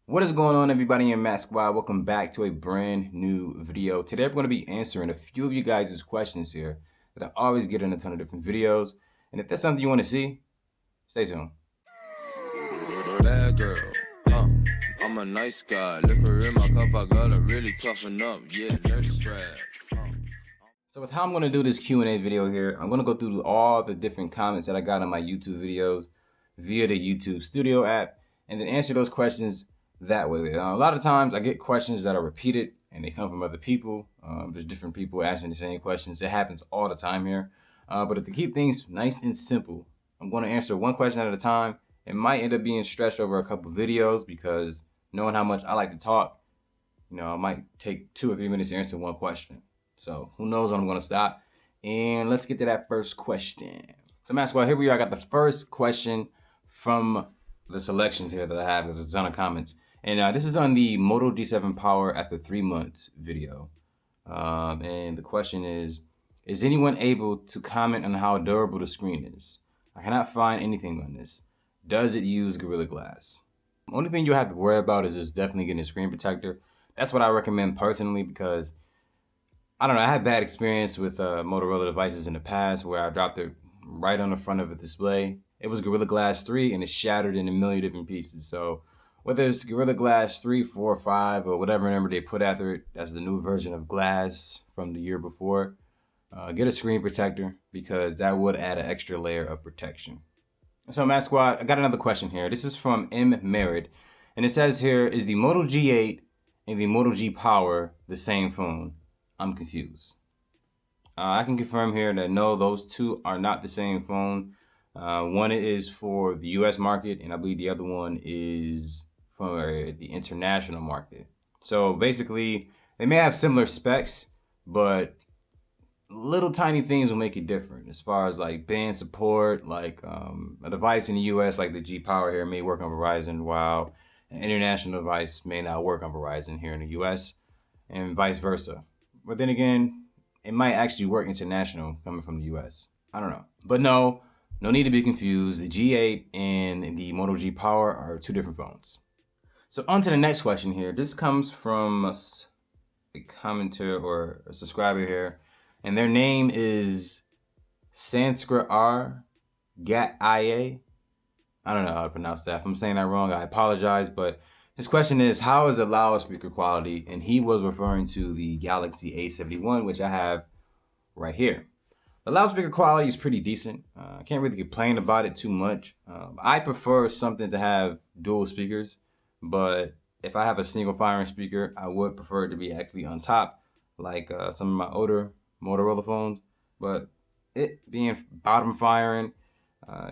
What is going on, everybody in Max Squad? Welcome back to a brand new video. Today we're going to be answering a few of you guys' questions here that I always get in a ton of different videos. And if that's something you want to see, stay tuned. Bad girl, I'm a nice guy. Liquor in my cup, I gotta really toughen up. Yeah, nurse strap. So with how I'm going to do this Q&A video here, I'm going to go through all the different comments that I got on my YouTube videos via the YouTube Studio app and then answer those questions that way. A lot of times I get questions that are repeated and they come from other people. There's different people asking the same questions. It happens all the time here. But to keep things nice and simple, I'm going to answer one question at a time. It might end up being stretched over a couple videos because knowing how much I like to talk, it might take 2 or 3 minutes to answer one question. So who knows when I'm going to stop. And let's get to that first question. So Max Squad, here we are. I got the first question from the selections here that I have. There's a ton of comments. And this is on the Moto G7 Power after 3 months video. And the question is anyone able to comment on how durable the screen is? I cannot find anything on this. Does it use Gorilla Glass? The only thing you have to worry about is just definitely getting a screen protector. That's what I recommend personally because, I don't know, I had bad experience with Motorola devices in the past where I dropped it right on the front of a display. It was Gorilla Glass 3 and it shattered in a million different pieces. So whether it's Gorilla Glass 3, 4, 5, or whatever number they put after it, that's the new version of Glass from the year before, get a screen protector because that would add an extra layer of protection. So Max Squad, I got another question here. This is from M. Merritt. And it says here, is the Moto G8 and the Moto G Power the same phone? I'm confused. I can confirm here that no, those two are not the same phone. One is for the US market, and I believe the other one is for the international market. So basically, they may have similar specs, but little tiny things will make it different as far as like band support. Like a device in the US like the G Power here may work on Verizon, while an international device may not work on Verizon here in the US, and vice versa. But then again, it might actually work international coming from the US. I don't know. But no need to be confused. The G8 and the Moto G Power are 2 different phones. So on to the next question here. This comes from a commenter or a subscriber here. And their name is Sanskrit R. Gat IA. I don't know how to pronounce that. If I'm saying that wrong, I apologize. But his question is, how is the loudspeaker quality? And he was referring to the Galaxy A71, which I have right here. The loudspeaker quality is pretty decent. I can't really complain about it too much. I prefer something to have dual speakers. But if I have a single firing speaker, I would prefer it to be actually on top, like some of my older Motorola phones. But it being bottom firing,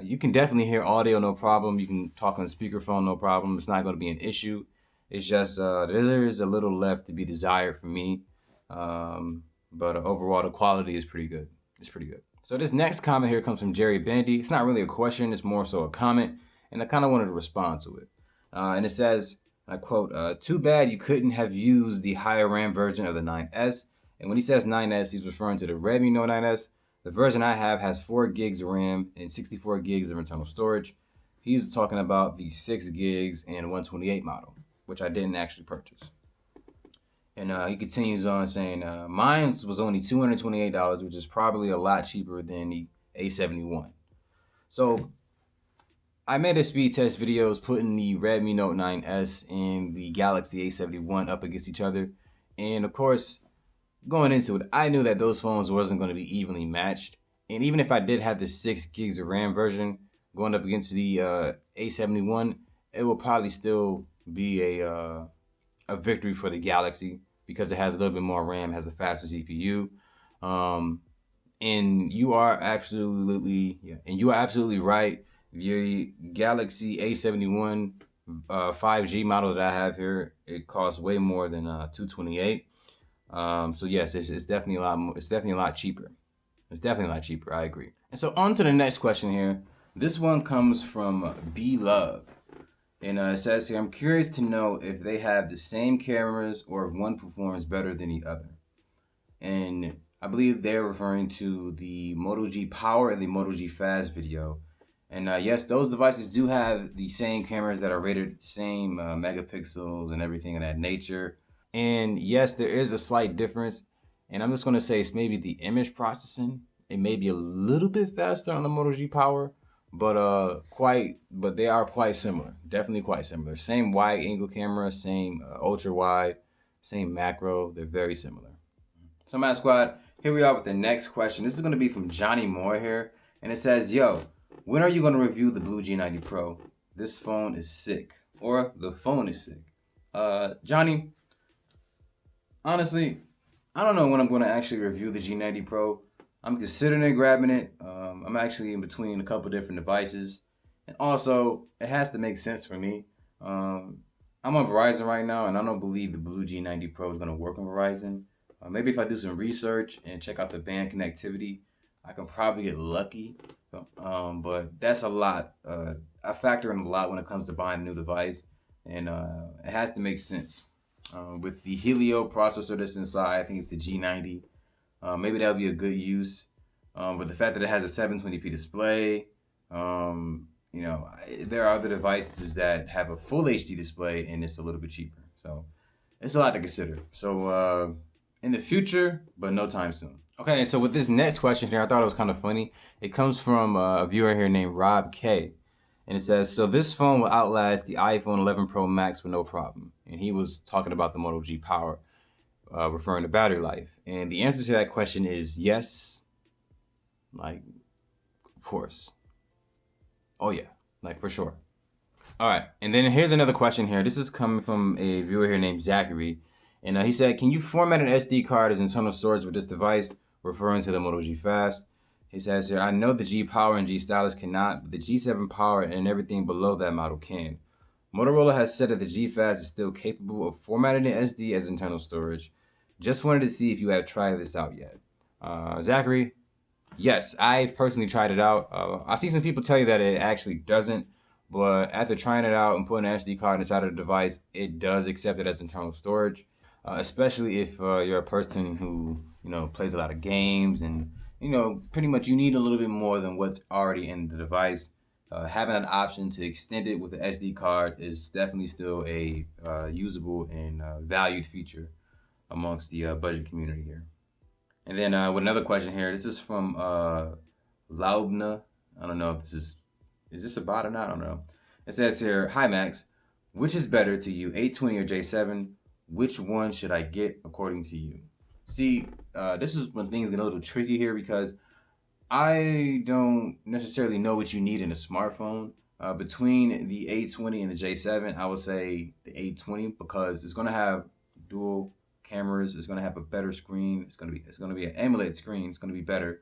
you can definitely hear audio no problem. You can talk on speakerphone no problem. It's not going to be an issue. It's just there is a little left to be desired for me. But overall, the quality is pretty good. It's pretty good. So this next comment here comes from Jerry Bandy. It's not really a question. It's more so a comment. And I kind of wanted to respond to it. And it says, I quote, too bad you couldn't have used the higher RAM version of the 9S. And when he says 9S, he's referring to the Redmi Note 9S. The version I have has 4 gigs of RAM and 64 gigs of internal storage. He's talking about the 6 gigs and 128 model, which I didn't actually purchase. And he continues on saying, mine was only $228, which is probably a lot cheaper than the A71. So I made a speed test videos putting the Redmi Note 9S and the Galaxy A71 up against each other. And of course, going into it, I knew that those phones wasn't going to be evenly matched. And even if I did have the 6 gigs of RAM version going up against the A71, it will probably still be a victory for the Galaxy because it has a little bit more RAM, has a faster CPU. And you are absolutely right. The Galaxy A71 5G model that I have here, it costs way more than $228. So yes, it's definitely a lot more, it's definitely a lot cheaper. It's definitely a lot cheaper, I agree. And so on to the next question here. This one comes from B Love. And it says here, I'm curious to know if they have the same cameras or if one performs better than the other. And I believe they're referring to the Moto G Power and the Moto G Fast video. And yes, those devices do have the same cameras that are rated same megapixels and everything of that nature. And yes, there is a slight difference. And I'm just going to say it's maybe the image processing. It may be a little bit faster on the Moto G Power, but they are quite similar. Definitely quite similar. Same wide angle camera, same ultra wide, same macro. They're very similar. So, Matt Squad, here we are with the next question. This is going to be from Johnny Moore here. And it says, yo, when are you going to review the Blu G90 Pro? This phone is sick. Or the phone is sick. Johnny, honestly, I don't know when I'm going to actually review the G90 Pro. I'm considering grabbing it. I'm actually in between a couple different devices. And also, it has to make sense for me. I'm on Verizon right now, and I don't believe the Blu G90 Pro is going to work on Verizon. Maybe if I do some research and check out the band connectivity, I can probably get lucky. But that's a lot. I factor in a lot when it comes to buying a new device, and it has to make sense. With the Helio processor that's inside, I think it's the G90. Maybe that'll be a good use. But the fact that it has a 720p display, there are other devices that have a full HD display and it's a little bit cheaper. So it's a lot to consider. So in the future, but no time soon. Okay, so with this next question here, I thought it was kind of funny. It comes from a viewer here named Rob K. And it says, so this phone will outlast the iPhone 11 Pro Max with no problem. And he was talking about the Moto G Power, referring to battery life. And the answer to that question is yes. Like, of course. Oh, yeah. Like, for sure. All right. And then here's another question here. This is coming from a viewer here named Zachary. And he said, can you format an SD card as internal storage with this device? Referring to the Moto G Fast. He says here, I know the G Power and G Stylus cannot, but the G7 Power and everything below that model can. Motorola has said that the G Fast is still capable of formatting the SD as internal storage. Just wanted to see if you have tried this out yet. Zachary, yes, I've personally tried it out. I see some people tell you that it actually doesn't, but after trying it out and putting an SD card inside of the device, it does accept it as internal storage. Especially if you're a person who plays a lot of games and pretty much you need a little bit more than what's already in the device. Having an option to extend it with the SD card is definitely still a usable and valued feature amongst the budget community here. And then with another question here, this is from Laubna. I don't know if is this a bot or not? I don't know. It says here, hi Max, which is better to you, 820 or J7? Which one should I get according to you? See, this is when things get a little tricky here because I don't necessarily know what you need in a smartphone. Between the 820 and the J7, I would say the 820 because it's going to have dual cameras. It's going to have a better screen. It's going to be an AMOLED screen. It's going to be better.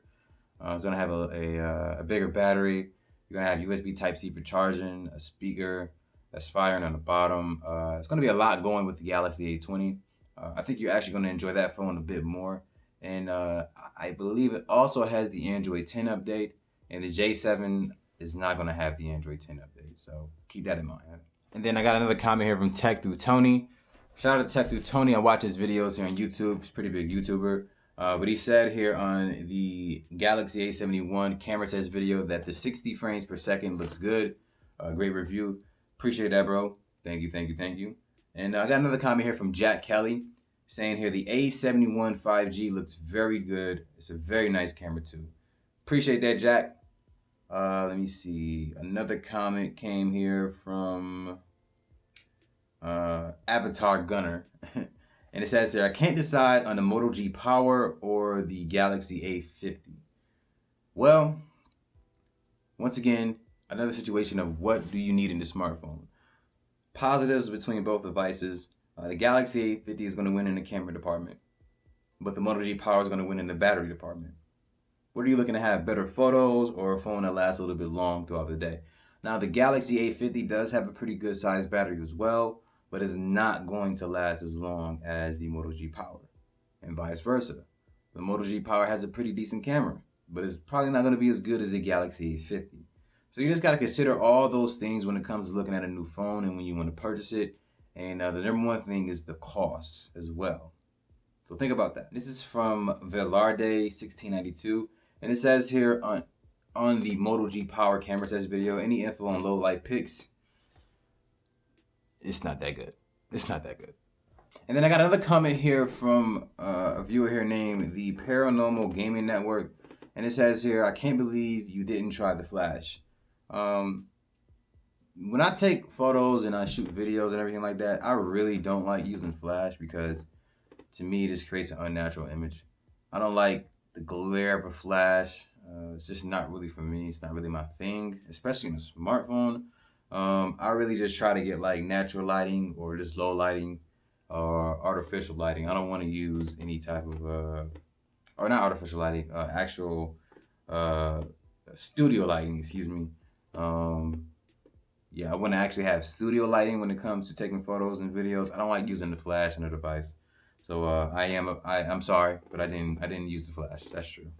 It's going to have a bigger battery. You're going to have USB Type-C for charging, a speaker that's firing on the bottom. It's going to be a lot going with the Galaxy 820. I think you're actually going to enjoy that phone a bit more. And I believe it also has the Android 10 update. And the J7 is not going to have the Android 10 update. So keep that in mind. And then I got another comment here from Tech Through Tony. Shout out to Tech Through Tony. I watch his videos here on YouTube. He's a pretty big YouTuber. But he said here on the Galaxy A71 camera test video that the 60 frames per second looks good. Great review. Appreciate that, bro. Thank you. And I got another comment here from Jack Kelly saying here the A71 5G looks very good. It's a very nice camera too. Appreciate that, Jack. Let me see. Another comment came here from Avatar Gunner. And it says here, I can't decide on the Moto G Power or the Galaxy A50. Well, once again, another situation of what do you need in the smartphone. Positives between both devices. The Galaxy A50 is going to win in the camera department, but the Moto G Power is going to win in the battery department. What are you looking to have? Better photos or a phone that lasts a little bit long throughout the day? Now, the Galaxy A50 does have a pretty good sized battery as well, but it's not going to last as long as the Moto G Power, and vice versa. The Moto G Power has a pretty decent camera, but it's probably not going to be as good as the Galaxy A50. So you just got to consider all those things when it comes to looking at a new phone and when you want to purchase it. And the number one thing is the cost as well. So think about that. This is from Velarde 1692, and it says here on the Moto G Power camera test video, any info on low light pics, it's not that good. It's not that good. And then I got another comment here from a viewer here named the Paranormal Gaming Network. And it says here, I can't believe you didn't try the flash. When I take photos and I shoot videos and everything like that, I really don't like using flash because to me, this creates an unnatural image. I don't like the glare of a flash. It's just not really for me. It's not really my thing, especially in a smartphone. I really just try to get like natural lighting or just low lighting or artificial lighting. I don't want to use any type of, or not artificial lighting, actual studio lighting, excuse me. Yeah, I want to actually have studio lighting when it comes to taking photos and videos. I don't like using the flash on the device. So I'm sorry, but I didn't use the flash. That's true.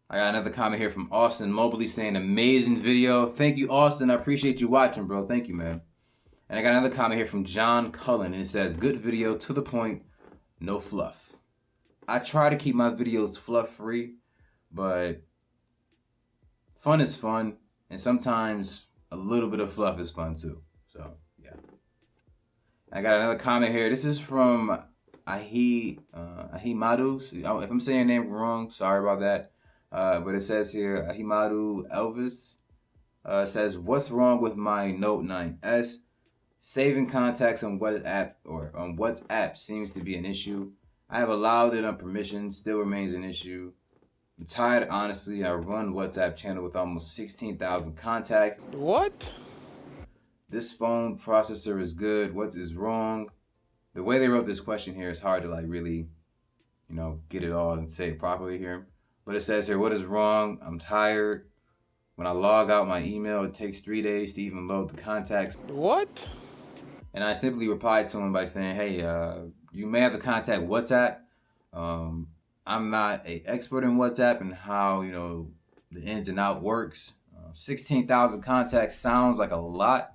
I got another comment here from Austin Mobley saying amazing video. Thank you, Austin. I appreciate you watching, bro. Thank you, man. And I got another comment here from John Cullen, and it says good video, to the point, no fluff. I try to keep my videos fluff free, but fun is fun, and sometimes a little bit of fluff is fun too. So yeah. I got another comment here. This is from Ahimadu. If I'm saying your name wrong, sorry about that. But it says here, Ahimadu Elvis says, what's wrong with my Note 9S? Saving contacts on WhatsApp seems to be an issue. I have allowed it on permission, still remains an issue. I'm tired, honestly. I run WhatsApp channel with almost 16,000 contacts. What? This phone processor is good. What is wrong? The way they wrote this question here is hard to like really, get it all and say it properly here. But it says here, what is wrong? I'm tired. When I log out my email, it takes 3 days to even load the contacts. What? And I simply replied to him by saying, hey, you may have to contact WhatsApp. I'm not an expert in WhatsApp and how, the ins and out works. 16,000 contacts sounds like a lot.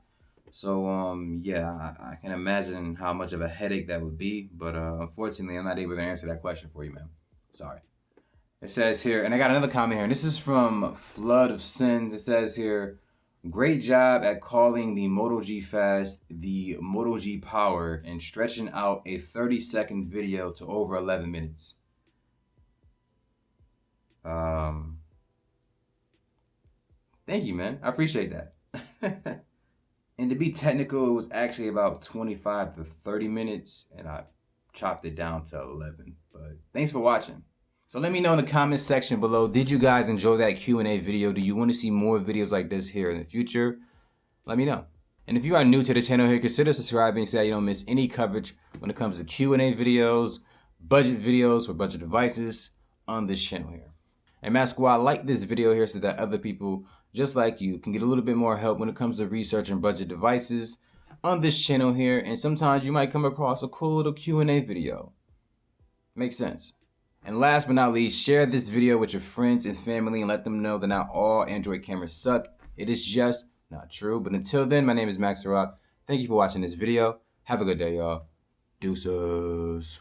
So, yeah, I can imagine how much of a headache that would be. But unfortunately, I'm not able to answer that question for you, man. Sorry. It says here, and I got another comment here, and this is from Flood of Sins. It says here, great job at calling the Moto G Fast the Moto G Power and stretching out a 30-second video to over 11 minutes. Thank you, man. I appreciate that. And to be technical, it was actually about 25 to 30 minutes, and I chopped it down to 11. But thanks for watching. So let me know in the comments section below, did you guys enjoy that Q&A video? Do you want to see more videos like this here in the future? Let me know. And if you are new to the channel here, consider subscribing so that you don't miss any coverage when it comes to Q&A videos, budget videos for budget devices on this channel here. And Matt Squad, like this video here so that other people just like you can get a little bit more help when it comes to researching budget devices on this channel here. And sometimes you might come across a cool little Q&A video. Makes sense. And last but not least, share this video with your friends and family and let them know that not all Android cameras suck. It is just not true. But until then, my name is Maxiroc. Thank you for watching this video. Have a good day, y'all. Deuces.